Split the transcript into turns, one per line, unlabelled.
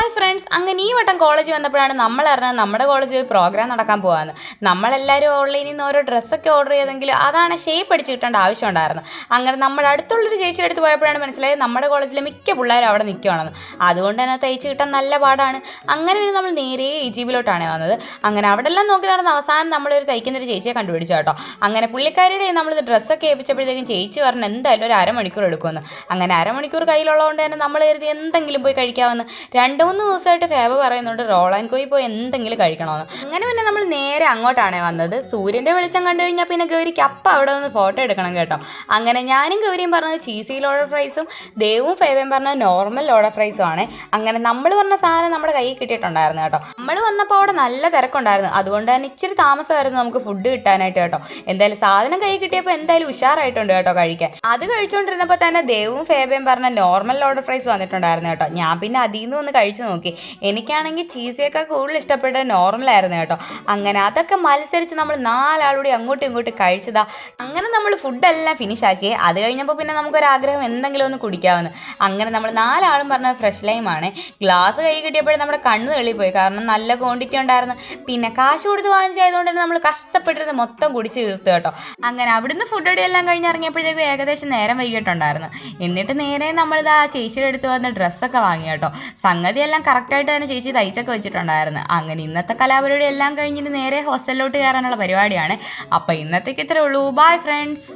Hi friends, അങ്ങനെ ഈ വട്ടം കോളേജ് വന്നപ്പോഴാണ് നമ്മൾ അറിഞ്ഞത് നമ്മുടെ കോളേജിൽ ഒരു പ്രോഗ്രാം നടക്കാൻ പോകാമെന്ന്. നമ്മളെല്ലാവരും ഓൺലൈനിൽ നിന്ന് ഓരോ ഡ്രസ്സൊക്കെ ഓർഡർ ചെയ്തെങ്കിൽ അതാണ് ഷേപ്പ് അടിച്ച് കിട്ടേണ്ട ആവശ്യം ഉണ്ടായിരുന്നു. അങ്ങനെ നമ്മുടെ അടുത്തുള്ളൊരു ചേച്ചിയുടെ അടുത്ത് പോയപ്പോഴാണ് മനസ്സിലായത് നമ്മുടെ കോളേജിലെ മിക്ക പിള്ളേരും അവിടെ നിൽക്കുകയാണെന്ന്. അതുകൊണ്ട് തന്നെ തയ്ച്ച് കിട്ടാൻ നല്ല പാടാണ്. അങ്ങനെ പിന്നെ നമ്മൾ നേരെ ഈജിപ്തിലോട്ടാണ് വന്നത്. അങ്ങനെ അവിടെ എല്ലാം നോക്കി നടന്ന അവസാനം നമ്മളൊരു തയ്ക്കുന്നൊരു ചേച്ചിയെ കണ്ടുപിടിച്ചു കേട്ടോ. അങ്ങനെ പുള്ളിക്കാരിയുടെ നമ്മളിത് ഡ്രസ്സൊക്കെ ഏൽപ്പിച്ചപ്പോഴത്തേക്കും ചേച്ചി പറഞ്ഞു എന്തായാലും ഒരു അരമണിക്കൂർ എടുക്കുമെന്ന്. അങ്ങനെ അരമണിക്കൂർ കയ്യിലുള്ളതുകൊണ്ട് തന്നെ നമ്മൾ കരുതി എന്തെങ്കിലും പോയി കഴിക്കാമെന്ന്. 2-3 ദിവസമായിട്ട് ഫേബ പറയുന്നുണ്ട് റോൾ ആൻഡ് കോയി പോയി എന്തെങ്കിലും കഴിക്കണമെന്ന്. അങ്ങനെ പിന്നെ നമ്മൾ നേരെ അങ്ങോട്ടാണ് വന്നത്. സൂര്യൻ്റെ വെളിച്ചം കണ്ടു കഴിഞ്ഞാൽ പിന്നെ ഗൗരിക്ക് അപ്പം അവിടെ നിന്ന് ഫോട്ടോ എടുക്കണം കേട്ടോ. അങ്ങനെ ഞാനും ഗൗരിയും പറഞ്ഞത് ചീസി ലോഡർ ഫ്രൈസും ദേവും ഫേബയും പറഞ്ഞത് നോർമൽ ലോഡർ ഫ്രൈസും ആണ്. അങ്ങനെ നമ്മൾ പറഞ്ഞ സാധനം നമ്മുടെ കയ്യിൽ കിട്ടിയിട്ടുണ്ടായിരുന്നു കേട്ടോ. നമ്മൾ വന്നപ്പോൾ അവിടെ നല്ല തിരക്കുണ്ടായിരുന്നു. അതുകൊണ്ട് തന്നെ ഇച്ചിരി താമസമായിരുന്നു നമുക്ക് ഫുഡ് കിട്ടാനായിട്ട് കേട്ടോ. എന്തായാലും സാധനം കയ്യിൽ കിട്ടിയപ്പോൾ എന്തായാലും ഉഷാറായിട്ടുണ്ട് കേട്ടോ കഴിക്കാൻ. അത് കഴിച്ചുകൊണ്ടിരുന്നപ്പോൾ തന്നെ ദേവും ഫേബയും പറഞ്ഞ നോർമൽ ലോഡർ ഫ്രൈസ് വന്നിട്ടുണ്ടായിരുന്നു കേട്ടോ. ഞാൻ പിന്നെ അതിൽ നിന്ന് ഒന്ന് കഴിച്ചു നോക്കി. എനിക്കാണെങ്കിൽ ചീസിയൊക്കെ കൂടുതൽ ഇഷ്ടപ്പെട്ട നോർമലായിരുന്നു കേട്ടോ. അങ്ങനെ അതൊക്കെ മത്സരിച്ച് നമ്മൾ 4 ആളൂടെ അങ്ങോട്ടും ഇങ്ങോട്ടും കഴിച്ചതാ. അങ്ങനെ നമ്മൾ ഫുഡെല്ലാം ഫിനിഷാക്കി. അത് കഴിഞ്ഞപ്പോൾ പിന്നെ നമുക്കൊരാഗ്രഹം എന്തെങ്കിലും ഒന്ന് കുടിക്കാമെന്ന്. അങ്ങനെ നമ്മൾ 4 ആളും പറഞ്ഞത് ഫ്രഷ് ലൈമാണ്. ഗ്ലാസ് കൈ കിട്ടിയപ്പോഴും നമ്മുടെ കണ്ണ് തെളിപ്പോയി. കാരണം നല്ല ക്വാണ്ടിറ്റി ഉണ്ടായിരുന്നു. പിന്നെ കാശ് കൊടുത്ത് വാങ്ങിച്ചതുകൊണ്ട് തന്നെ നമ്മൾ കഷ്ടപ്പെട്ടിരുന്ന് മൊത്തം കുടിച്ച് തീർത്തു കേട്ടോ. അങ്ങനെ അവിടുന്ന് ഫുഡ് എല്ലാം കഴിഞ്ഞ് ഇറങ്ങിയപ്പോഴത്തേക്കും ഏകദേശം നേരം വൈകിട്ടുണ്ടായിരുന്നു. എന്നിട്ട് നേരെ നമ്മളിത് ആ ചേച്ചിയുടെ അടുത്ത് വന്ന് ഡ്രസ്സൊക്കെ വാങ്ങി കേട്ടോ. സംഗതി എല്ലാം കറക്റ്റായിട്ട് തന്നെ ചേച്ചി തയ്ച്ചൊക്കെ വെച്ചിട്ടുണ്ടായിരുന്നു. അങ്ങനെ ഇന്നത്തെ കലാപരിപാടി എല്ലാം കഴിഞ്ഞിട്ട് നേരെ ഹോസ്റ്റലിലോട്ട് കയറാനുള്ള പരിപാടിയാണ്. അപ്പോൾ ഇന്നത്തേക്ക് ഇത്രേ ഉള്ളൂ. Bye friends.